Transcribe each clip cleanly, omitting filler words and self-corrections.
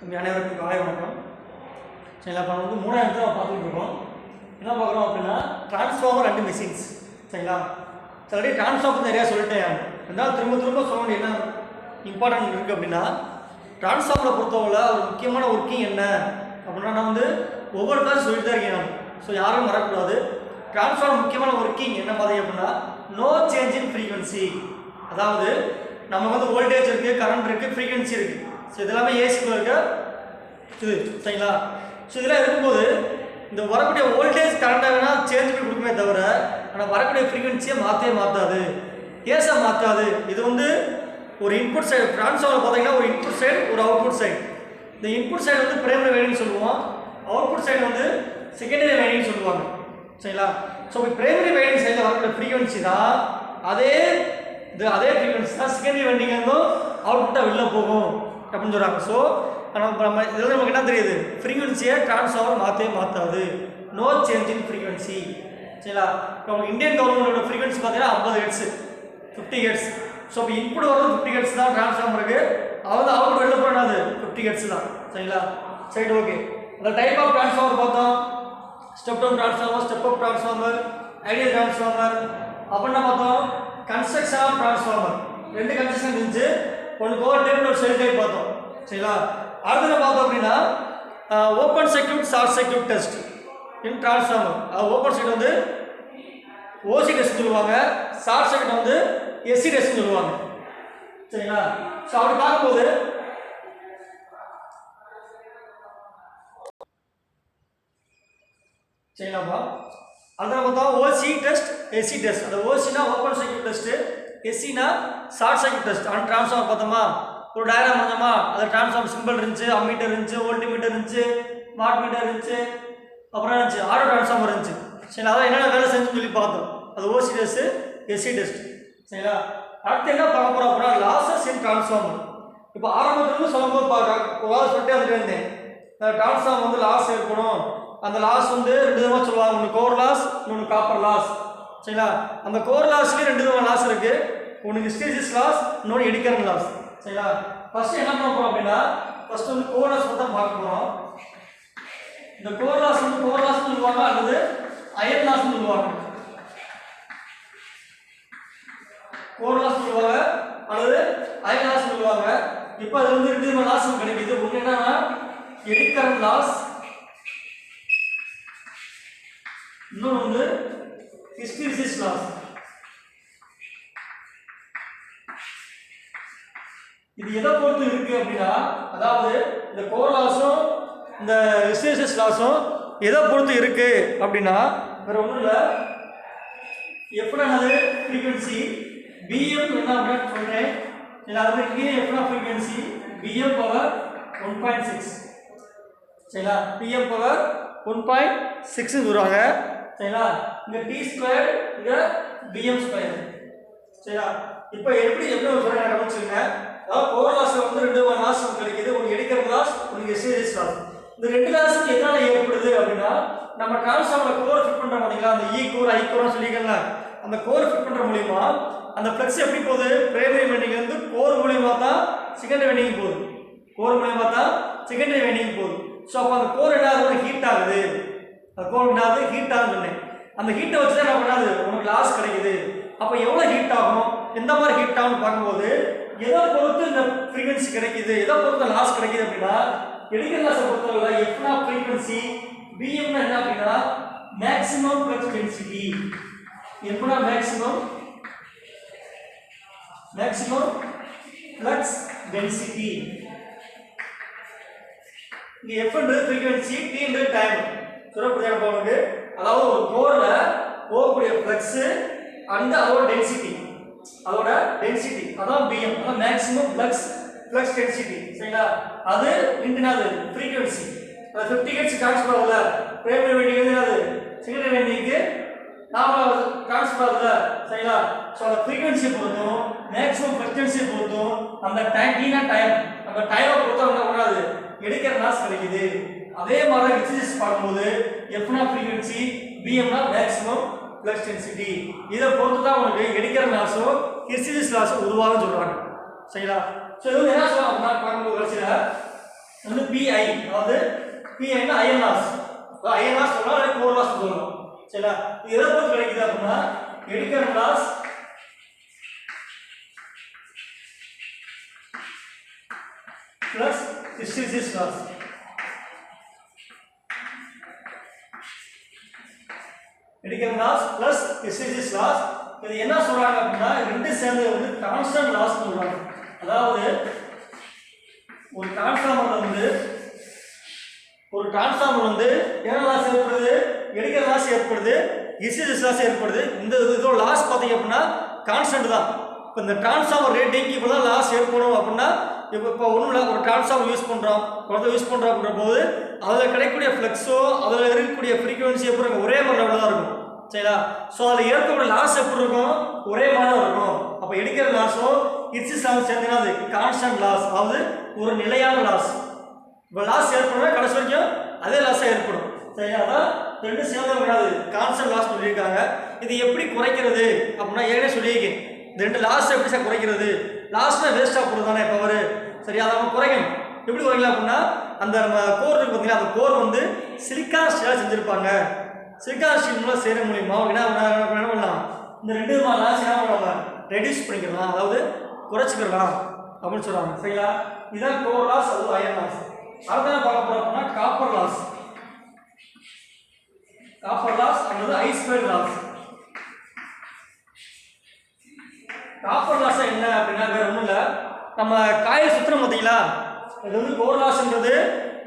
தம்பி அனைவருக்கும் காலை வணக்கம். சரிங்களா, இப்போ வந்து மூணாவது நம்ம பார்த்துட்டு இருக்கோம். என்ன பார்க்குறோம் அப்படின்னா டிரான்ஸ்ஃபார்மர் அண்ட் மிஷின்ஸ். சரிங்களா, ஆல்ரெடி டிரான்ஸ்ஃபார்மர் நிறையா சொல்லிட்டேன். இருந்தாலும் திரும்ப திரும்ப சொல்ல வேண்டிய என்ன இம்பார்ட்டன்ட் இருக்குது அப்படின்னா, டிரான்ஸ்ஃபார்மரை பொறுத்தவரை ஒரு முக்கியமான ஒர்க்கிங் என்ன அப்படின்னா நான் வந்து ஒவ்வொரு கிளாஸ் சொல்லிட்டு தான் இருக்கேன். ஸோ யாரும் வரக்கூடாது. டிரான்ஸ்ஃபார்மர் முக்கியமான ஒர்க்கிங் என்ன பார்த்தீங்க அப்படின்னா நோ சேஞ்ச் இன் ஃப்ரீக்வன்சி. அதாவது நம்ம வந்து வோல்டேஜ் இருக்குது, கரண்ட் இருக்குது, ஃப்ரீக்வன்சி இருக்குது. ஸோ இதெல்லாமே ஏசிக்குள்ள இருக்க இது. சரிங்களா, ஸோ இதெல்லாம் இருக்கும்போது இந்த வரக்கூடிய வோல்டேஜ் கரண்ட்டாக வேணால் சேஞ்ச் பண்ணி கொடுக்குமே தவிர ஆனால் வரக்கூடிய ஃப்ரீக்வன்சியை மாற்றவே மாற்றாது, கேஸை மாற்றாது. இது வந்து ஒரு இன்புட் சைடு. டிரான்ஸ்ஃபார்மர் பார்த்தீங்கன்னா ஒரு இன்புட் சைடு, ஒரு அவுட்புட் சைடு. இந்த இன்புட் சைடு வந்து பிரைமரி வைண்டிங் சொல்லுவோம், அவுட்புட் சைடு வந்து செகண்டரி வைண்டிங் சொல்லுவாங்க. சரிங்களா, ஸோ பிரைமரி வைண்டிங் சைடில் வரக்கூடிய ஃப்ரீக்வன்சி தான் அதே ஃப்ரீக்வன்சி தான் செகண்டரி வைண்டிங் இருந்தும் அவுட்புட்டாக வெளில போகும் அப்படின்னு சொல்கிறாங்க. ஸோ நம்ம இதில் நமக்கு என்ன தெரியுது, ஃப்ரீக்வன்சியை டிரான்ஸ்ஃபார்மர் மாற்றவே மாற்றாது, நோ சேஞ்ச் இன் ஃப்ரீக்வன்சி. சரிங்களா, இப்போ இந்தியன் கவர்மெண்டோட ஃப்ரீக்வன்சி பார்த்தீங்கன்னா 50 ஹெர்ட்ஸ், 50 ஹெர்ட்ஸ். ஸோ இப்போ இன்புட் வரது 50 ஹெர்ட்ஸ் தான் டிரான்ஸ்ஃபார்மருக்கு, அதாவது அவுட்புட் வெளில போனது 50 ஹெர்ட்ஸ் தான். சரிங்களா, சரி, ஓகே. அந்த டைப் ஆஃப் டிரான்ஸ்ஃபார்மர் பார்த்தோம், step down transformer, step up transformer, ideal transformer. அப்படின்னா பார்த்தோம் கன்ஸ்ட்ரக்ஷன் ஆஃப் டிரான்ஸ்ஃபார்மர். 2 கன்ஸ்ட்ரக்ஷன் இருந்துச்சு, ஒன்று கோர் டைப், ஒரு செல் டைப் பார்த்தோம். சரிங்களா, அடுத்து பார்த்தோம் அப்படின்னா open circuit, short circuit test இன் டிரான்ஸ்ஃபார்மர். ஓப்பன் சர்க்யூட் வந்து ஓசி டெஸ்ட் சொல்லுவாங்க, ஷார்ட் சர்க்யூட் வந்து எஸ்சி டெஸ்ட் சொல்லுவாங்க. சரிங்களா, ஸோ அப்படி பார்க்கும்போது சரிங்களாப்பா, அதில் பார்த்தோம் ஓசி டெஸ்ட், எஸ்சி டெஸ்ட். அந்த ஓசினா ஓப்பன் சர்க்யூட் டெஸ்ட்டு, எஸ்சினா ஷார்ட் சர்க்யூட் டெஸ்ட். ஆனால் டிரான்ஸ்ஃபார்மர் பார்த்தோமா, ஒரு டயக்ராம் பார்த்தோமா, அது டிரான்ஸ்ஃபார்மர் சிம்பிள் இருந்துச்சு, அம்மீட்டர் இருந்துச்சு, வோல்ட்மீட்டர் இருந்துச்சு, வாட் மீட்டர் இருந்துச்சு, அப்புறம் இருந்துச்சு ஆட்டோ டிரான்ஸ்ஃபார்மர் இருந்துச்சு. சரிங்களா, அதான் என்னென்ன வேலை செஞ்சுன்னு சொல்லி பார்த்தோம். அது ஓசி டெஸ்ட்டு, எஸ்சி டெஸ்ட். சரிங்களா, அடுத்து என்ன பார்க்க போகிறோம் அப்படின்னா லாஸஸ் இன் டிரான்ஸ்ஃபார்மர். இப்போ ஆரம்பத்துலேருந்து சொல்லும்போது ஒரு சொல்லிட்டே வந்துட்டு இருந்தேன், டிரான்ஸ்ஃபார்மர் வந்து லாஸ் ஏற்படும். அந்த லாஸ் வந்து 2 விதமாக சொல்லுவாங்க, ஒன்று கோர் லாஸ், இன்னொன்று காப்பர் லாஸ். சரிங்களா, அந்த கோர் லாஸ்லேயே 2 விதமான லாஸ் இருக்குது, ஒன்று ஹிஸ்டீசிஸ் லாஸ், இன்னொன்று எடிகரண்ட் லாஸ். சரிங்களா, ஃபர்ஸ்ட் என்ன பண்ண போகிறோம் அப்படின்னா ஃபர்ஸ்ட் வந்து கோர் லாஸ் மட்டும் பார்க்க போகிறோம். இந்த கோர் லாஸ் வந்து கோர் லாஸ் சொல்லுவாங்க அல்லது அயன் லாஸ் சொல்லுவாங்க. கோர் லாஸ் சொல்லுவாங்க அல்லது அயன் லாஸ் சொல்லுவாங்க. இப்போ அது வந்து 2 விதமான லாஸ் கிடைக்குது. ஒன்று என்னன்னா எடிகரண்ட் லாஸ், இன்னொன்று வந்து ஹிஸ்டீசிஸ் லாஸ். இது எதை பொறுத்து இருக்கு அப்படின்னா, அதாவது இந்த கோர் லாஸும் இந்த ஹிஸ்டீசிஸ் லாஸும் எதை பொறுத்து இருக்கு அப்படின்னா வேற ஒன்றும் இல்லை, எப்படின்னா ஃப்ரீக்வன்சி பிஎம் என்ன அப்படின்னு சொல்றேன். அதாவது இங்கே எப்படின்னா ஃப்ரீக்வன்சி பிஎம் பவர் 1.6. சரிங்களா, பிஎம் பவர் 1.6 சொல்றாங்க. சரிங்களா, இங்க டி ஸ்கொயர், இங்க பிஎம் ஸ்கொயர். சரிங்களா, இப்போ எப்படி சொல்றேன் கவனிச்சுங்க. அதாவது கோர் லாஸ்ல வந்து 2 விதமான லாஸ் கிடைக்குது, ஒன்று எடிகரண்ட் லாஸ், ஒன்று ஹிஸ்டீசிஸ் லாஸ். இந்த 2 லாஸும் எதனால ஏற்படுது அப்படின்னா நம்ம டிரான்ஸ்ஃபார்மர் கோர் ஃபிட் பண்றோம் பார்த்தீங்களா, அந்த இ கோர் ஐ கோர்னு சொல்லிக்கல, அந்த கோர் ஃபிட் பண்ற மூலியமா அந்த ஃப்ளக்ஸ் எப்படி போகுது, பிரைமரி வைண்டிங் இருந்து கோர் மூலியமா தான் செகண்டரி வைண்டிங் போகுது, கோர் மூலியமா தான் செகண்டரி வைண்டிங் போகுது. ஸோ அப்போ அந்த கோர் என்ன ஆகுது, ஹீட் ஆகுது. அந்த கோர் என்ன ஆகுது, ஹீட் ஆகுதுன்னு சொன்னேன். அந்த ஹீட்டை வச்சு தான் என்ன பண்ணாது, உனக்கு லாஸ் கிடைக்குது. அப்போ எவ்வளோ ஹீட் ஆகும், எந்த மாதிரி ஹீட் ஆகும்னு பார்க்கும்போது எதை பொறுத்து இந்த ஃப்ரீக்வன்சி கிடைக்குது, எதை பொறுத்து லாஸ் கிடைக்குது அப்படின்னா எடிகரண்ட் லாஸை பொறுத்தவரை எஃப்னா ஃப்ரீக்வன்சி, பிஎம்னா என்ன அப்படின்னா மேக்ஸிமம் ஃப்ளக்ஸ் டென்சிட்டி. எஃப்னா மேக்ஸிமம் ஃப்ளக்ஸ் டென்சிட்டி. இங்க எஃப்ன்றது ஃப்ரீக்வன்சி, டீன்றது டைம். சொல்லக்கூடிய போகுது, அதாவது ஒரு கோர்ல போகக்கூடிய ஃப்ளக்ஸ் அந்த அதோட டென்சிட்டி, அதான் பிஎம், அதான் மேக்ஸிமம் ஃப்ளக்ஸ் டென்சிட்டி. சரிங்களா, அது இன்டர்னல் ஃப்ரீக்வன்சி. அது 50 ஹெர்ட்ஸ் ட்ரான்ஸ்ஃபர் ஆகல, பிரைமரி வைண்டிங் என்னது செகண்டரி வைண்டிங்க்கு நாம ட்ரான்ஸ்ஃபர் ஆகல. சரிங்களா, ஸோ அந்த ஃப்ரீக்வன்சியை பொறுத்தும் மேக்ஸிமம் ஃப்ளக்சுவேஷனை பொறுத்தும் அந்த டைம், அந்த டைமை பொறுத்தும் என்ன பண்ணாது, எடிகரண்ட் லாஸ் கிடைக்குது. அதே மாதிரி ஹிஸ்டீசிஸ் பார்க்கும்போது எஃப்னா ஃப்ரீக்வன்சி, பிஎம்னா மேக்ஸிமம் ஃப்ளக்ஸ் டென்சிட்டி. இதை பொறுத்து தான் உங்களுக்கு எடிகரண்ட் லாஸும் ஹிஸ்டீசிஸ் லாஸும் உருவாகும்னு சொல்றாங்க. சரிங்களா, ஸோ இது என்ன சொல்லலாம் அப்படின்னா பார்க்கும்போது கடைசியில் வந்து PI, அதாவது PI னா அயன் லாஸ். அயன் லாஸ் சொல்லலாம் அல்லது கோர் லாஸ் சொல்லலாம். சரிங்களா? இது எதை பொறுத்து கிடைக்குது அப்படின்னா eddy current loss plus hysteresis loss. Eddy current loss plus hysteresis loss. இது என்ன சொல்றாங்க அப்படின்னா ரெண்டு சேர்ந்து வந்து கான்ஸ்டன்ட் லாஸ் சொல்றாங்க. அதாவது ஒரு டிரான்ஸ்ஃபார்மர் வந்து என்ன லாஸ் ஏற்படுது, எடிக்கல் லாஸ் ஏற்படுது, ஹிஸ்டெரிசிஸ் லாஸ் ஏற்படுது. இந்த இதோட லாஸ் பார்த்தீங்க அப்படின்னா கான்ஸ்டன்ட் தான். இப்போ இந்த டிரான்ஸ்ஃபார்மர் ரேட்டிங் இப்போ தான் லாஸ் ஏற்படும் அப்படின்னா இப்போ ஒன்றும் இல்லை, ஒரு டிரான்ஸ்ஃபார்மர் யூஸ் பண்ணுறோம் அப்படின்ற போது அதில் கிடைக்கக்கூடிய ஃப்ளக்ஸோ அதில் இருக்கக்கூடிய ஃப்ரீக்வன்சி எப்படி இருக்கும், ஒரே மாதிரி லெவலில் தான் இருக்கும். சரிங்களா? ஸோ அதில் ஏற்படக்கூடிய லாஸ் எப்படி இருக்கும், ஒரே மாதிரி தான் இருக்கும். அப்போ எடுக்கிற லாஸோ ஹிஸ்டெரிசிஸ் லாஸ் சேர்ந்தீங்கன்னா அது கான்ஸ்டன்ட் லாஸ், அதாவது ஒரு நிலையான லாஸ். இப்போ லாஸ் ஏற்படும் கடைசி வரைக்கும் அதே லாஸாக ஏற்படும். சரிங்களா? அதான் ரெண்டு சேர்ந்து கிடையாது, கான்ஸ்டன்ட் லாஸ் சொல்லியிருக்காங்க. இது எப்படி குறைக்கிறது அப்படின்னா ஏற்கனவே சொல்லியிருக்கேன். இந்த ரெண்டு லாஸ் எப்படி சார் குறைக்கிறது, லாஸ்ட்னா வேஸ்ட்டாக போடுறது தானே பவர். சரியா? அதை நம்ம குறைக்கணும். எப்படி குறைக்கலாம் அப்படின்னா அந்த நம்ம கோர் இருக்கு பார்த்தீங்கன்னா அந்த கோர் வந்து சிலிக்கான் ஸ்டீலாக செஞ்சுருப்பாங்க. சிலிக்கான் ஸ்டீல் மூலம் செய்கிற மூலியமா என்ன பண்ணலாம், இந்த ரெண்டு விதமான லாஸ் என்ன பண்ணலாம், ரெடியூஸ் பண்ணிக்கலாம், அதாவது குறைச்சிக்கலாம் அப்படின்னு சொல்கிறாங்க. சரிங்களா? இதுதான் கோர் லாஸ், அது அயன் லாஸ். அடுத்த பார்க்க போகிறோம் அப்படின்னா காப்பர் லாஸ். காப்பர் லாஸ் அல்லது ஐஸ்பெர்க் லாஸ். காப்பர் லாஸ் என்ன அப்படின்னா வேற ஒன்றும் இல்லை, நம்ம காயில் சுற்றுறோம் பார்த்தீங்களா, இது வந்து கோர் லாஸ்ன்றது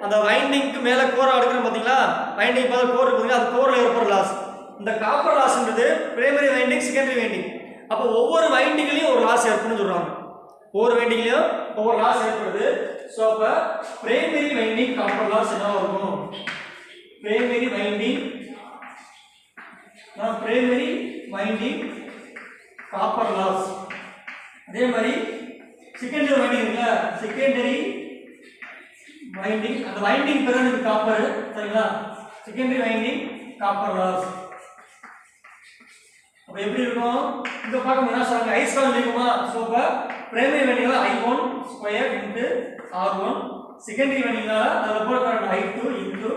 அந்த வைண்டிங்க்கு மேலே கோரை அடுக்கிறோம் பார்த்தீங்களா, வைண்டிங் பார்த்து கோர் பார்த்தீங்கன்னா அது கோரில் ஏற்படுற லாஸ். இந்த காப்பர் லாஸ்ன்றது பிரைமரி வைண்டிங், செகண்டரி வைண்டிங். அப்போ ஒவ்வொரு வைண்டிங்லையும் ஒரு லாஸ் ஏற்படுன்னு சொல்கிறாங்க. ஒவ்வொரு வைண்டிங்லையும் ஒவ்வொரு லாஸ் ஏற்படுது. ஸோ அப்போ பிரைமரி வைண்டிங் காப்பர் லாஸ் என்ன இருக்கும், பிரைமரி வைண்டிங் காப்பர் லாஸ். அதே மாதிரி செகண்டரி வைண்டிங் இருக்குல்ல, செகண்டரி வைண்டிங், அந்த வைண்டிங் பிறகு காப்பர். சரிங்களா? Secondary winding copper loss. அப்போ எப்படி இருக்கும், இந்த பக்கம் என்ன சொல்றாங்க, ஐ ஸ்கொயர் இருக்குமா. ஸோ அப்போ பிரைமரி வைண்டிங்ல I1 square into R1, secondary வைண்டிங்ல அதில் போட I2 இன்டு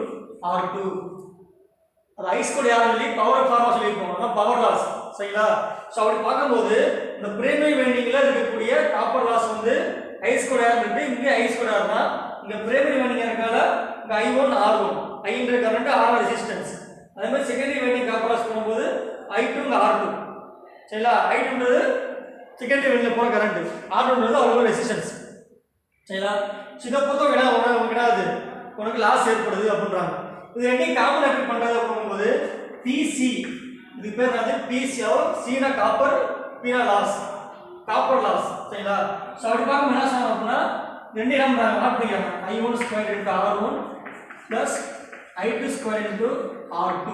R2. அது ஐ ஸ்கொயர் யாரும் சொல்லி பவர் ஃபார்மா சொல்லியிருக்கோம், அதான் பவர் லாஸ். சரிங்களா? ஸோ அப்படி பார்க்கும்போது இந்த பிரைமரி வைண்டிங்ல இருக்கக்கூடிய காப்பர் லாஸ் வந்து ஐ ஸ்கொயர் இருக்கு, இங்கே ஐ ஸ்கொயர் தான். இங்கே பிரைமரி வைண்டிங் இருக்கனால இங்கே I1 R1, ஐன்ற current R resistance. அதே மாதிரி செகண்டரி வைண்டிங் காப்பர் லாஸ் பண்ணும்போது I2 இங்கே R2. சரிங்களா? I2ன்றது செகண்டரி வைண்டிங்ல போகிற கரண்ட், R2ன்றது அவ்வளோ ரெசிஸ்டன்ஸ். சரிங்களா? இதை பொறுத்த கிடையாது உனக்கு லாஸ் ஏற்படுது அப்படின்றாங்க. இது ரெண்டையும் காமன் எப்படி பண்ணுறது அப்படிங்கும்போது பிசி, இது பேர் வந்து பிசி, சீனா காப்பர், பீனா லாஸ், காப்பர் லாஸ். சரிங்களா? ஸோ அப்படி பார்க்கும் என்ன சொன்னோம் அப்படின்னா ரெண்டு இடம் ஆட் பண்ணிக்கிறாங்க, I1 square into R1 plus I2 square into R2,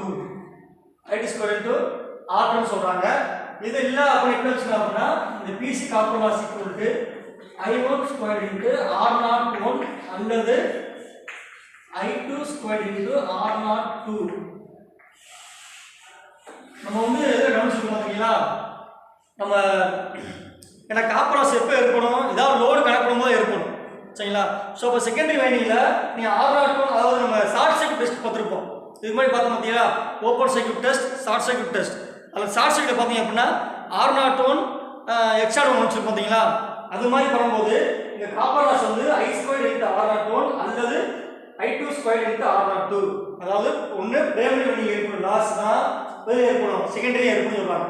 I2 square into R2 சொல்கிறாங்க. இது இல்லை அப்படின்னு எப்படி வச்சுக்கலாம் அப்படின்னா இந்த PC copper loss equal to I1 square into R01 அல்லது I2 ஸ்கொயர் இன்டு R02. நம்ம வந்து கவனிச்சுக்கணும் பார்த்தீங்களா, நம்ம ஏன்னா காப்பர் லாஸ் எப்போ ஏற்படும், ஏதாவது லோடு கனெக்ட் பண்ணும்போது ஏற்படும். சரிங்களா? ஸோ இப்போ செகண்டரி வைண்டிங்கில் நீங்கள் R01, அதாவது நம்ம ஷார்ட் சர்க்யூட் டெஸ்ட் பார்த்துருப்போம். இது மாதிரி பார்த்தோம் பார்த்தீங்களா, open circuit test, short circuit test. அதில் ஷார்ட் சர்க்யூட் பார்த்தீங்க அப்படின்னா R01 X01 வச்சுருப்போம் பார்த்தீங்களா, அது மாதிரி பண்ணும்போது இந்த காப்பர் லாஸ் வந்து I ஸ்கொயர் இன்டு R01 அல்லது I2 ஸ்கொயர் இன்டு R02. அதாவது ஒன்று பிரைமரி வைண்டிங் ஏற்படும் லாஸ் தான் ஏற்படும், செகண்டரி ஏற்படும் சொல்லுவாங்க.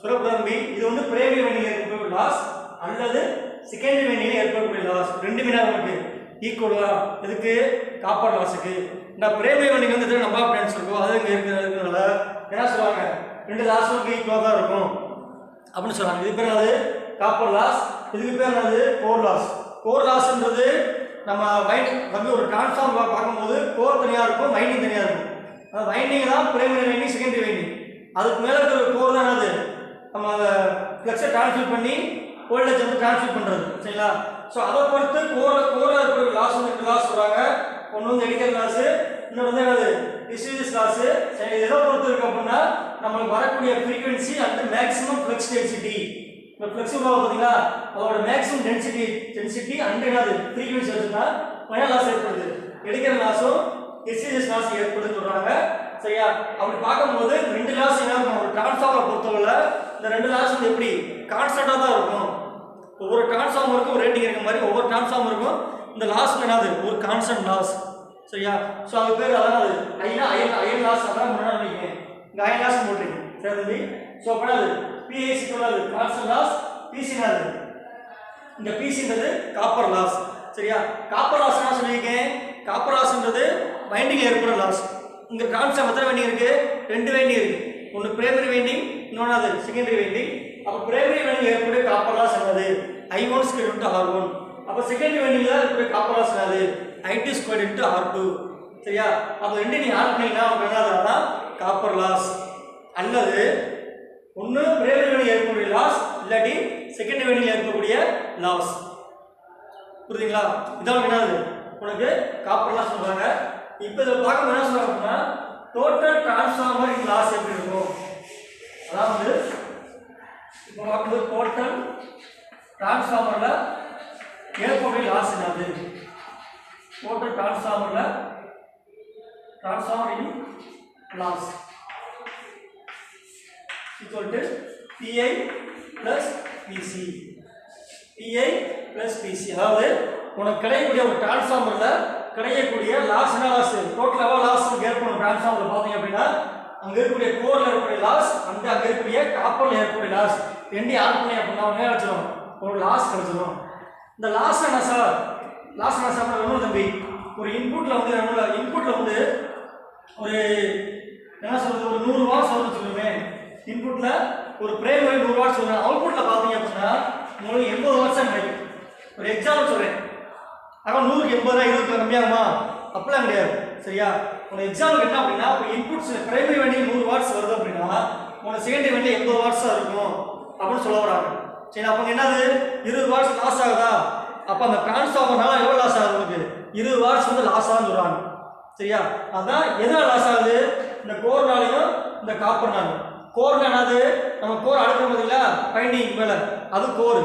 சொல்லக்கூடாது, இது வந்து பிரைமரி வைண்டிங் ஏற்படக்கூடிய லாஸ் அல்லது செகண்டரி வைண்டிங்ல ஏற்படக்கூடிய லாஸ், ரெண்டுமே நமக்கு ஈக்குவலா. இதுக்கு காப்பர் லாஸுக்கு இந்த பிரைமரி வைண்டிங் வந்து நம்ம பிளான்ஸ் இருக்கும், அது இங்கே இருக்கிறதுனால என்ன சொல்லுவாங்க, ரெண்டு லாஸும் ஈக்குவலாக தான் இருக்கும் அப்படின்னு சொல்லுவாங்க. இது பேர் அது காப்பர் லாஸ், இதுக்கு பேர் என்னது கோர் லாஸ். கோர் லாஸ்ன்றது நம்ம வந்து ஒரு டிரான்ஸ்ஃபார்மர் பார்க்கும்போது கோர் தனியாக இருக்கும், வைண்டிங் தனியாக இருக்கும். அந்த வைண்டிங் தான் பிரைமரி வைண்டிங், செகண்டரி வைண்டிங். அதுக்கு மேலே இருக்கிற கோர் தான் அது நம்ம அதை ஃப்ளக்ஸை டிரான்ஸ்ஃபர் பண்ணி வோல்டேஜ் வந்து டிரான்ஸ்ஃபர் பண்ணுறது. சரிங்களா? ஸோ அதை பொறுத்து கோராக இருக்கிற லாஸ் வந்து ரெண்டு லாஸ் சொல்கிறாங்க. ஒன்று வந்து எடிக்கல் லாஸு, இன்னொன்று வந்து என்னது ஹிஸ்டெரிசிஸ் லாஸு. சரி, எதை பொறுத்து இருக்கு அப்படின்னா நம்மளுக்கு வரக்கூடிய frequency and maximum flux density. இப்போ ஃப்ளெக்ஸ் உருவாக பார்த்தீங்களா, அதோட மேக்ஸிமம் டென்சிட்டி அண்ட் என்னது ஃப்ரீக்வன்சி வச்சுன்னா ஃபைனல் லாஸ் ஏற்படுது. எடுக்கிற லாஸும் எக்ஸ்சேஞ்சஸ் லாஸ் ஏற்படுதுன்னு சொல்றாங்க. சரியா? அப்படி பார்க்கும்போது ரெண்டு லாஸ் என்ன இருக்கும்? ஒரு டிரான்ஸ்ஃபார்மரை பொறுத்தவரை இந்த ரெண்டு லாஸ் வந்து எப்படி கான்ஸ்டன்டா தான் இருக்கும். ஒவ்வொரு டிரான்ஸ்ஃபார்மருக்கும் ஒரு ரேட்டிங் இருக்க மாதிரி ஒவ்வொரு டிரான்ஸ்ஃபார்மருக்கும் இந்த லாஸ் என்னது ஒரு கான்ஸ்டன்ட் லாஸ். சரியா? ஸோ அது பேர் அதாவது அயன் லாஸ் அதான் முன்னாடி வைங்க. இங்கே அயன் லாஸ் போட்டுருக்கீங்க. சரி தம்பி? ஸோ அப்போ அது பிஐசி சொல்லாது கான்ஸ்டன்ட் லாஸ், பிசினாது இந்த பிசின்றது காப்பர் லாஸ். சரியா? காப்பர் லாஸ் என்ன சொல்லியிருக்கேன்? காப்பர் லாஸ்ன்றது வைண்டிங் ஏற்படுற லாஸ். இங்கே கான்ஸ்டன்ட் எத்தனை வைண்டிங் இருக்கு? ரெண்டு வைண்டிங் இருக்கு. ஒன்று பிரைமரி வைண்டிங், இன்னொன்று அது செகண்டரி வைண்டிங். அப்போ பிரைமரி வைண்டிங் ஏற்படுற காப்பர் லாஸ் என்னது? I1 square into R1. அப்போ செகண்டரி வைண்டிங்ல ஏற்படுற காப்பர் லாஸ் என்னது? I2 square into R2. சரியா? அப்போ ரெண்டு நீ ஆட் பண்ணீங்கன்னா உங்களுக்கு என்னதுன்னா காப்பர் லாஸ். அல்லது ஒன்று பிரைமரி வைண்டிங் ஏற்படக்கூடிய லாஸ், இல்லாட்டி செகண்டரி வைண்டிங் ஏற்படக்கூடிய லாஸ். புரியுதுங்களா? இதான் என்னது உனக்கு காப்பர் லாஸ் சொல்றாங்க. இப்போ இதை பார்க்க என்ன சொல்றாங்க அப்படின்னா டோட்டல் டிரான்ஸ்ஃபார்மர் லாஸ் எப்படி இருக்கும்? அதாவது இப்போ பார்க்கும்போது டோட்டல் டிரான்ஸ்ஃபார்மர்ல ஏற்படக்கூடிய லாஸ் என்னது? Total transformer in loss equal to PI plus PC. PI plus PC. அதாவது உனக்கு கிடைக்கக்கூடிய ஒரு டிரான்ஸ்ஃபார்மர்ல கிடைக்கக்கூடிய லாஸ் என்ன லாஸ்? டோட்டல் எவ்வளோ லாஸ் ஏற்படும் டிரான்ஸ்ஃபார்மர்ல பார்த்தீங்க அப்படின்னா அங்கே இருக்கக்கூடிய கோர்ல இருக்கக்கூடிய லாஸ், அங்கே இருக்கக்கூடிய காப்பர்ல ஏற்படக்கூடிய லாஸ் ரெண்டையும் ஆட் பண்ணி அப்படின்னா என்ன கிடைச்சிடும்? ஒரு லாஸ் கிடைச்சிடும். இந்த லாஸ் என்ன சார்? லாஸ் என்ன சார்? ஒன்றும் தம்பி ஒரு இன்புட்ல வந்து ஒரு என்ன சொல்றது ஒரு 100 வாட்ஸ் வரும்னு சொல்லுங்க. இன்புட்ல ஒரு பிரைமரி 100 வாட்ஸ் வரும். அவுட்புட்ல பாத்தீங்க அப்படின்னா உங்களுக்கு 80 வாட்ஸ் தான் கிடைக்கும். ஒரு எக்ஸாம்பிள் சொல்றேன். ஆனா 100க்கு 80 20 கம்மியாகுமா? அப்பலாம் கிடையாது. சரியா? ஒரு எக்ஸாம்பிள் என்ன அப்படின்னா இப்போ இன்புட்ஸ் பிரைமரி வைண்டிங் 100 வாட்ஸ் வருது அப்படின்னா உங்களுக்கு செகண்டரி வைண்டிங் 80 வாட்ஸா இருக்கும் அப்படின்னு சொல்ல வராங்க. சரி, அப்போ என்னது 20 வாட்ஸ் லாஸ் ஆகுதா? அப்போ அந்த டிரான்ஸ்ஃபார்மர்னால எவ்வளோ லாஸ் ஆகுது? உங்களுக்கு 20 வாட்ஸ் வந்து லாஸ் ஆகுதுன்னு சொல்றாங்க. சரியா? அதான் எதனால லாஸ் ஆகுது? இந்த கோர்னாலையும் இந்த காப்பர்னாலையும். கோர் என்னது? நம்ம கோர் அடுக்கிற மாதிரில பைண்டிங் மேல அது கோர்.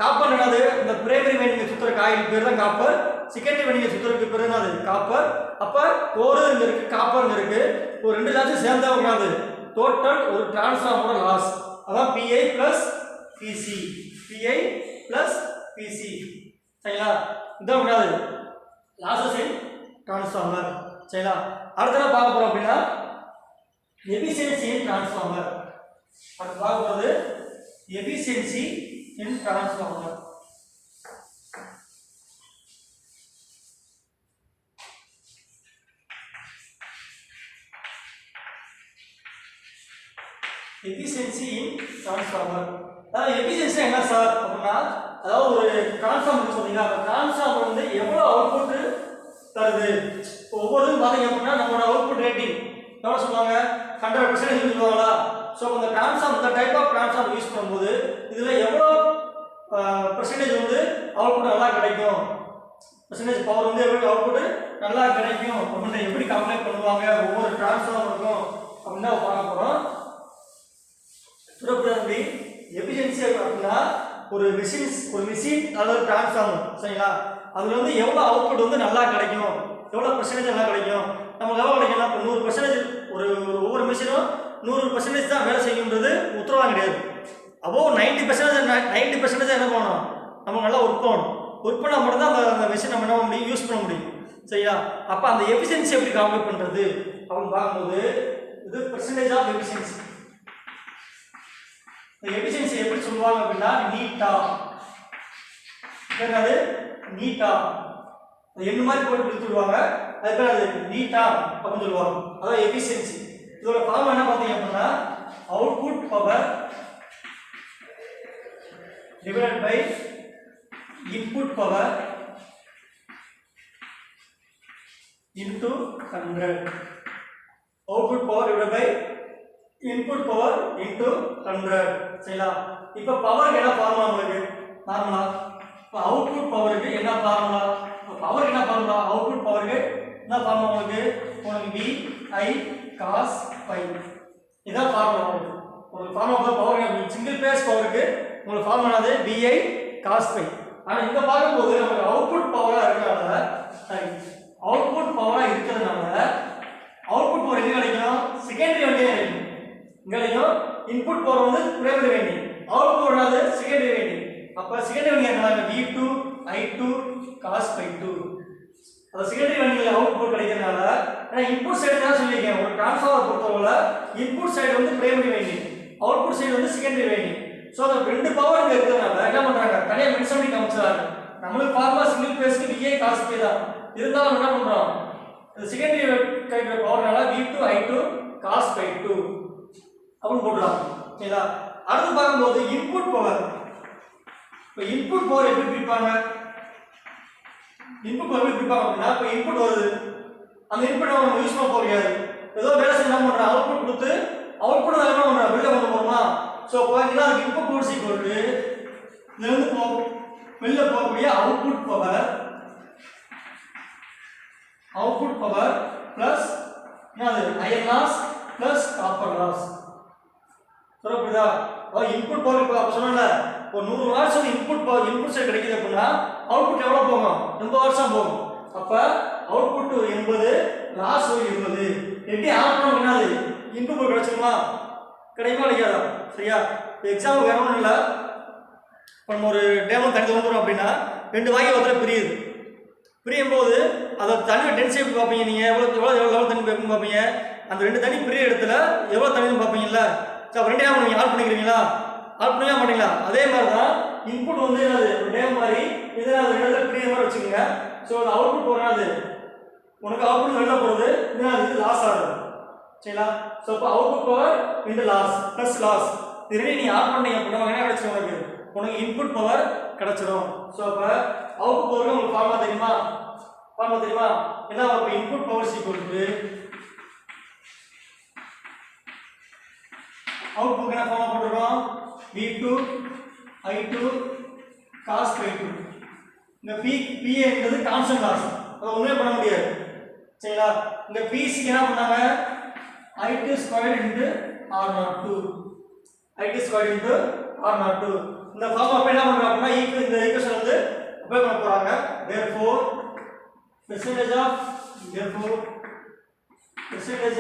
காப்பர் என்னது? இந்த பிரைமரி வைண்டிங் சுத்துற காயில் பேர் தான் காப்பர். செகண்டரி வைண்டிங் சுத்துறதுக்கு பேர் என்னது? காப்பர். அப்ப கோர் இங்க இருக்கு, காப்பர் இங்க இருக்கு. ஒரு ரெண்டு லாஸ் சேர்ந்தா என்னது? டோட்டல் ஒரு டிரான்ஸ்ஃபார்மரோட லாஸ். அதான் PI plus PC. PI plus PC. சரிங்களா? இதான் என்னது? லாஸஸ் இன் டிரான்ஸ்ஃபார்மர். சரிங்களா? அடுத்து என்ன பார்க்க போறோம் அப்படின்னா efficiency in transformer. அடுத்து பார்க்க போறது efficiency in transformer. efficiency in transformer. அதாவது efficiency என்ன சார் அப்படின்னா அதாவது ஒரு டிரான்ஸ்ஃபார்மர் சொல்றீங்க. அந்த டிரான்ஸ்ஃபார்மர் வந்து எவ்வளவு அவுட்புட் தருது? ஒவ்வொருக்கும் பாத்தீங்க அப்படின்னா நம்மளோட அவுட்புட் ரேட்டிங் எவ்வளவு சொல்லுவாங்க? 100% சொல்லுவாங்களா? ஸோ இந்த டிரான்ஸ்ஃபார்மர் இந்த டைப் ஆஃப் டிரான்ஸ்ஃபார்மர் யூஸ் பண்ணும்போது இதுல எவ்வளோ பெர்சன்டேஜ் வந்து அவுட்புட் நல்லா கிடைக்கும், பெர்சன்டேஜ் பவர் வந்து எவ்வளோ அவுட்புட் நல்லா கிடைக்கும் அப்படின்னு எப்படி கால்குலேட் பண்ணுவாங்க ஒவ்வொரு டிரான்ஸ்ஃபார்மருக்கும் அப்படின்னு பார்க்க போகிறோம். சுரப்பி எஃபிஷியன்சி அப்படின்னா ஒரு மிஷின் அதாவது டிரான்ஸ்ஃபார்மர். சரிங்களா? அதுல வந்து எவ்வளோ அவுட்புட் வந்து நல்லா கிடைக்கும், எவ்வளோ பெர்சன்டேஜ் நல்லா கிடைக்கும். நமக்கு எவ்வளோ கிடைக்கும்னா இப்போ 100% ஒவ்வொரு மிஷினும் 100% தான் வேலை செய்யுன்றது உத்தரவாதம் கிடையாது. அப்போ 90% என்ன பண்ணணும்? நம்ம நல்லா ஒர்க் பண்ணால் மட்டும்தான் அந்த மிஷின் நம்ம என்ன பண்ண முடியும்? யூஸ் பண்ண முடியும். சரியா? அப்போ அந்த எஃபிஷியன்சி எப்படி கால்குலேட் பண்ணுறது அப்படின்னு பார்க்கும்போது இது பெர்சன்டேஜ் ஆஃப் எஃபிஷியன்சி. இந்த எஃபிஷியன்சி எப்படி சொல்லுவாங்க அப்படின்னா நீட்டா. என்னது? நீட்டா. என்ன மாதிரி போட்டு சொல்லுவாங்க, அதுக்கு அது நீட்டா அப்படின்னு சொல்லுவாங்க. அதான் எஃபிஷியன்சி. இதோட ஃபார்முலா என்ன பார்த்தீங்க அப்படின்னா output power divided by input power into 100. Output power divided by input power into 100. சரிங்களா? இப்போ பவருக்கு என்ன ஃபார்முலா உங்களுக்கு? ஃபார்முலா இப்போ அவுட்புட் பவருக்கு என்ன ஃபார்முலா? பவருக்கு என்ன ஃபார்முலா? அவுட்புட் பவருக்கு என்ன ஃபார்முலா உங்களுக்கு? VI cos phi. இதான் ஃபார்முலா உங்களுக்கு. ஒரு ஃபார்முலா பவர் சிங்கிள் பேஸ் பவருக்கு உங்களுக்கு ஃபார்முலா அது VI cos phi. ஆனா இங்க பார்க்கும்போது நமக்கு அவுட்புட் பவரா இருக்கனால சாரி அவுட்புட் பவராக இருக்கிறதுனால அவுட்புட் பவர் எங்கே கிடைக்கும்? செகண்டரி வண்டியே கிடைக்கும். இங்கே கிடைக்கும். இன்புட் பவர் வந்து பிரைமரி வைண்டி, அவுட்புட் வராது செகண்டரி வைண்டி. அப்போ செகண்டரி வண்டி என்ன? V2 I2 cos ∅2. அது செகண்டரி வண்டியில் அவுட்புட் கிடைக்கிறதுனால நான் இன்புட் சைடு தான் சொல்லியிருக்கேன். ஒரு டிரான்ஸ்ஃபார்மர் பொறுத்தவரை இன்புட் சைடு வந்து பிரைமரி வைண்டி, அவுட்புட் சைடு வந்து செகண்டரி வைண்டி. ஸோ அந்த ரெண்டு பவர் இங்கே இருக்கிறதுனால என்ன பண்ணுறாங்க? தனியாக மென்ஷன் பண்ணி காமிச்சாங்க. நம்மளுக்கு ஃபார்முலா சிங்கிள் பேஸ்க்கு VA cos ∅ தான். இருந்தாலும் என்ன பண்ணுறோம்? செகண்டரி கிடைக்கிற பவர்னால V2 I2 cos ∅2 அப்படின்னு போட்டுடலாம். சரிங்களா? அடுத்து பார்க்கும்போது இன்புட் பவர். இப்போ இன்புட் பவர் எப்படி பிரிப்பாங்க? இன்புட் பவர் எப்படி பிரிப்பாங்க அப்படின்னா, இப்போ இன்புட் வருது, அந்த இன்புட் நம்ம யூஸ் பண்ண போகிறது ஏதோ வேலை செய்ய என்ன பண்ணுறோம்? அவுட்புட் கொடுத்து அவுட்புட் என்ன பண்ணுறோம்? வெளில கொண்டு போகிறோமா? ஸோ பார்த்தீங்கன்னா அதுக்கு இன்புட் பவர் ஈக்குவல் இதுலேருந்து வெளில போகக்கூடிய அவுட்புட் பவர் பிளஸ் என்னது? Iron loss plus copper loss. புரியுதா? இன்புட் பவர் இப்போ சொன்னல, ஒரு 100 வாட்ஸ் வந்து இன்புட் சைடு கிடைக்குது அப்படின்னா அவுட்புட் எவ்வளோ போகும்? 80 வாட்ஸ் தான் போகும். அப்போ அவுட்புட் 80, லாஸ் 20. எப்படி ஆட் பண்ண முடியாது? இன்புட் பவர் கிடைச்சிருமா? கிடைக்குமா கிடைக்காதா? சரியா? எக்ஸாம்பிள் வேற ஒன்றும் இல்லை. இப்போ நம்ம ஒரு டேமோ தண்ணி வந்துடும் அப்படின்னா 2 வாங்கி ஒருத்தர பிரியுது. பிரியும் போது அதை தண்ணி டென்சிட்டி எப்படி பார்ப்பீங்க? நீங்கள் எவ்வளோ தண்ணி வைக்கணும்னு பார்ப்பீங்க. அந்த 2 தண்ணி பிரிய இடத்துல எவ்வளோ தண்ணின்னு பார்ப்பீங்கல்ல. ஸோ அப்போ 2 டேம் நீங்கள் ஆட் பண்ணிக்கிறீங்களா? ஆட் பண்ணவே மாட்டீங்களா? அதே மாதிரி தான் இன்புட் வந்து என்னது? ஒரு டேம் மாதிரி இதை அது 2 இடத்துல பிரிய மாதிரி வச்சுக்கோங்க. ஸோ அந்த அவுட்புட் போகிறது உனக்கு அவுட்புட் வெளில போகிறது இது லாஸ் ஆகுது. சரிங்களா? ஸோ இப்போ அவுட்புட் பவர் இந்த லாஸ் ப்ளஸ் லாஸ் இது ரெண்டு நீங்கள் ஆட் பண்ணீங்க அப்படின்னா என்ன கிடைச்சிடும்? உனக்கு இன்புட் பவர் கிடைச்சிடும். ஸோ அப்போ அவுட்புட் பவருக்கு உங்களுக்கு ஃபார்முலா தெரியுமா? என்ன? அப்போ இன்புட் பவர் ஈக்குவல் அவுட்புட் என்ன ஃபார்முலா போட்டுருக்கோம்? V2 I2 cos ∅2. இந்த PA என்பது கான்ஸ்டன்ட் லாஸ், அதை ஒன்றுமே பண்ண முடியாது. சரிங்களா? இந்த PC என்ன பண்ணாங்க? I2 squared into R02. I2 squared into R02. இந்த ஃபார்முலா அப்போ என்ன பண்ணுறாங்க அப்படின்னா இந்த ஈக்குவேஷன் வந்து அப்ளை பண்ண போகிறாங்க. therefore percentage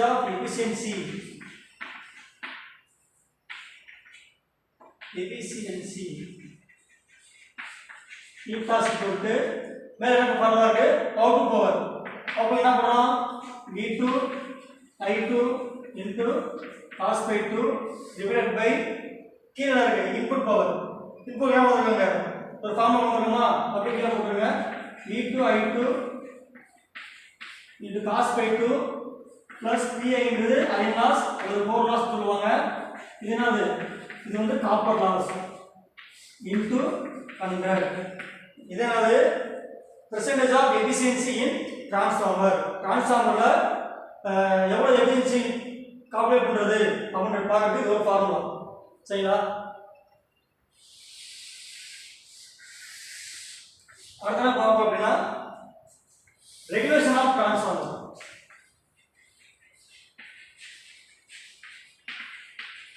of efficiency eta equal to மேல என்ன ஃபார்முலா இருக்கு? Output power. அப்போ என்ன பண்றோம்? V2 I2 into cos ∅2 divided by கீழ இருக்கு இன்புட் பவர். இன்புட் என்ன போடுறாங்க? ஒரு ஃபார்முலா போடுறோமா? அப்படியே கீழ போடுங்க. V2 I2 into cos ∅2 plus PI என்பது அயர்ன் லாஸ் அல்லது கோர் லாஸ் சொல்லுவாங்க. இது என்னது? இது வந்து காப்பர் லாஸ் into 100. இது என்னது? percentage of efficiency in transformer. டிரான்ஸ்ஃபார்மர்ல எவ்வளவு எஃபிஷியன்சி கால்குலேட் பண்றது அப்படின்ற பார்க்கறது இது ஒரு ஃபார்முலா. சரிங்களா? அடுத்து என்ன பார்ப்போம் அப்படின்னா regulation of transformer.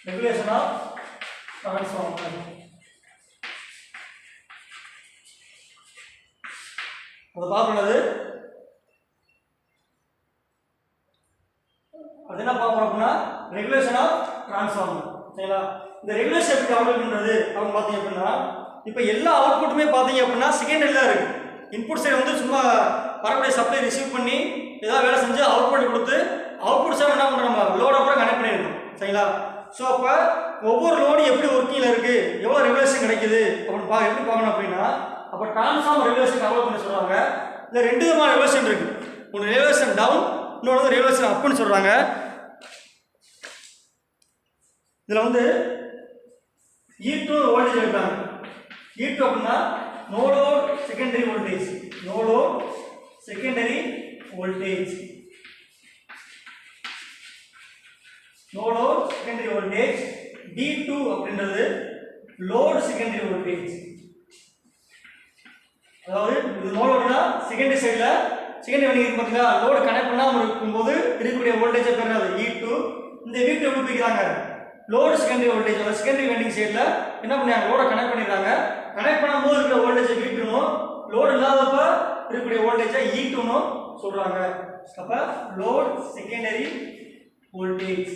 Regulation of transformer அது பார்க்கறது அது என்ன பார்ப்போம் அப்படின்னா ரெகுலேஷன் ஆஃப் டிரான்ஸ்ஃபார்மர். சரிங்களா? இந்த ரெகுலேஷன் எப்படி கால்குலேட் பண்றது அப்படின்னு பார்த்தீங்க அப்படின்னா இப்போ எல்லா அவுட்புட்டுமே பார்த்தீங்க அப்படின்னா செகண்டரியில் இருக்கு. இன்புட் சைடு வந்து சும்மா வரக்கூடிய சப்ளை ரிசீவ் பண்ணி ஏதாவது வேலை செஞ்சு அவுட்புட் கொடுத்து அவுட்புட் சைடு என்ன பண்ணுறோம்? நம்ம லோட் அப்புறம் கனெக்ட் பண்ணியிருக்கோம். சரிங்களா? ஸோ அப்போ ஒவ்வொரு லோடு எப்படி ஒர்க்கிங்கில் இருக்குது, எவ்வளோ ரெகுலேஷன் கிடைக்குது அப்படின்னு எப்படி பார்க்கணும் அப்படின்னா அப்போ டிரான்ஸ்ஃபார்மர் ரெகுலேஷன் டெவலப் பண்ணி சொல்கிறாங்க. இதில் 2 விதமான ரெகுலேஷன் இருக்குது. ஒன்று ரெகுலேஷன் டவுன், இன்னொன்று வந்து ரெகுலேஷன் அப்னு சொல்கிறாங்க. இதில் வந்து E2 வோல்டேஜ் எடுக்கிறாங்க. E2 அப்படின்னா no load secondary voltage. No load secondary voltage. No load secondary voltage. D2 அப்படின்றது லோட் செகண்டரி வோல்டேஜ். அதாவது இது நோ லோட்னா செகண்டரி சைடில் செகண்டரி வண்டி இருக்கு பார்த்தீங்களா, லோடு கனெக்ட் பண்ணாமல் இருக்கும்போது இருக்கக்கூடிய வோல்டேஜை பெறாது E2. இந்த V2 எப்படி பிரிக்கிறாங்க? லோடு செகண்டரி வோல்டேஜ் அந்த செகண்டரி வெண்டிங் சைடில் என்ன பண்ணாங்க? லோடை கனெக்ட் பண்ணிடுறாங்க. கனெக்ட் பண்ணும்போது இருக்கிற வோல்டேஜ் V2னும் லோடு இல்லாதப்ப இருக்கக்கூடிய வோல்டேஜை E2னு சொல்றாங்க. அப்ப லோட் செகண்டரி வோல்டேஜ்.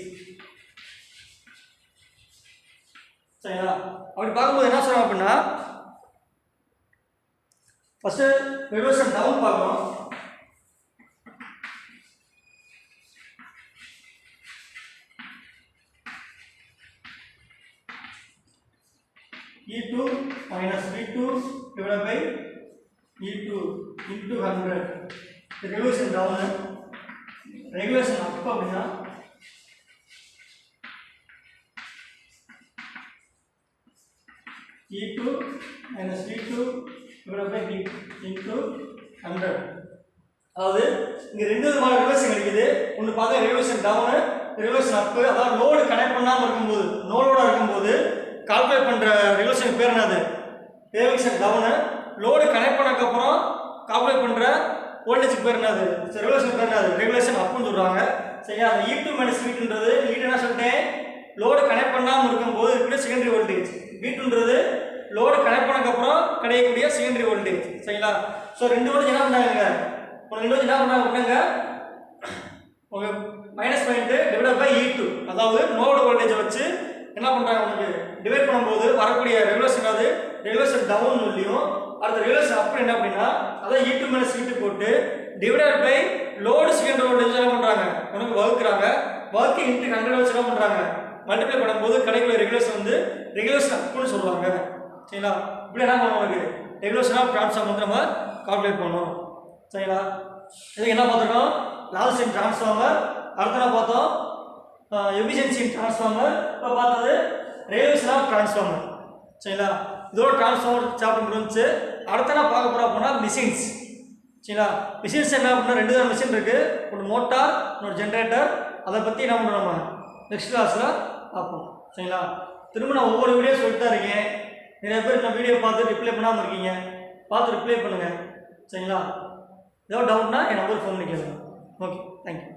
சரிங்களா? அப்படி பார்க்கும்போது என்ன சொல்றாங்க அப்படின்னா ஃபர்ஸ்ட் ரெவல்யூஷன் டவுன் பார்க்கணும். E2 minus V2 divided by E2 into 100. Regulation down, regulation up அப்படின்னா E2 minus V2 divided by V into 100. அதாவது இங்க ரெண்டு விதமான ரெகுலேஷன் இருக்குது. ஒன்று பார்க்க ரெகுலேஷன் டவுன், ரெகுலேஷன் அப். அதாவது லோடு கனெக்ட் பண்ணாமல் இருக்கும்போது, நோ லோடா இருக்கும்போது கால்குலேட் பண்ற ரெகுலேஷன் பேர் என்னது? Regulation down. லோடு கனெக்ட் பண்ணதுக்கு அப்புறம் கால்குலேட் பண்ற வோல்டேஜ் பேர் என்னது? ரெகுலேஷன் பேர் என்னது? ரெகுலேஷன் அப்னு சொல்றாங்க. சரியா? அந்த E2 மைனஸ் V2ன்றது E2 என்ன சொல்லிட்டேன்? லோடு கனெக்ட் பண்ணாமல் இருக்கும்போது இருக்கக்கூடிய செகண்டரி வோல்டேஜ். V2ன்றது லோடு கனெக்ட் பண்ணதுக்கு அப்புறம் கிடைக்கக்கூடிய செகண்டரி வோல்டேஜ். சரிங்களா? ஸோ ரெண்டு வோல்டேஜ் என்ன பண்ணாங்க? ரெண்டு வோல்டேஜ் என்ன பண்ணாங்க அப்படின்னாங்க உங்க minus point divide by E2. அதாவது நோடு வோல்டேஜை வச்சு என்ன பண்றாங்க உங்களுக்கு டிவைட் பண்ணும்போது வரக்கூடிய ரெகுலேஷன் அது ரெகுலேஷன் டவுன் சொல்லியும் அடுத்த ரெகுலேஷன் அப் என்ன அப்படின்னா அதான் E2 மைனஸ் V2 போட்டு divided by load secondary voltage என்ன பண்றாங்க உனக்கு வகுக்குறாங்க. வகுக்கு இன்ட்டு 100 வச்சு என்ன பண்றாங்க மல்டிப்ளை பண்ணும்போது கிடைக்கக்கூடிய ரெகுலேஷன் வந்து ரெகுலேஷன் அப்னு சொல்லுவாங்க. சரிங்களா? இப்படி என்ன பண்ணுவோம் உனக்கு ரெகுலேஷன் ஆஃப் ட்ரான்ஸ்ஃபார்ம் வந்து நம்ம கால்குலேட் பண்ணணும். சரிங்களா? இதுக்கு என்ன பார்த்துருக்கோம்? லாஸ் இன் ட்ரான்ஸ்ஃபார்மர். அடுத்த என்ன பார்த்தோம்? எஃபிஷியன்சி இன் ட்ரான்ஸ்ஃபார்மர். இப்போ பார்த்தது ரெகுலேஷன் ஆஃப் ட்ரான்ஸ்ஃபார்மர். சரிங்களா? இதோட ட்ரான்ஸ்ஃபார்மர் சாப்டர் முடிஞ்சு. அடுத்த நான் பார்க்க போகிறோம் அப்படின்னா மிஷின்ஸ். சரிங்களா? மிஷின்ஸ் என்ன அப்படின்னா ரெண்டு தான் மிஷின் இருக்குது. ஒன்று மோட்டார், இன்னொரு ஜென்ரேட்டர். அதை பற்றி என்ன பண்ணுறோம் நம்ம நெக்ஸ்ட் கிளாஸில் பார்ப்போம். சரிங்களா? திரும்ப நான் ஒவ்வொரு வீடியோ சொல்லிட்டு தான் இருக்கேன். நிறைய பேர் இந்த வீடியோ பார்த்து ரிப்ளை பண்ணாமல் இருக்கீங்க. பார்த்து ரிப்ளை பண்ணுங்கள். சரிங்களா? ஏதாவது டவுட்னா என் நம்பர் ஃபோன் பண்ணி கேளுங்க. Okay, thank you.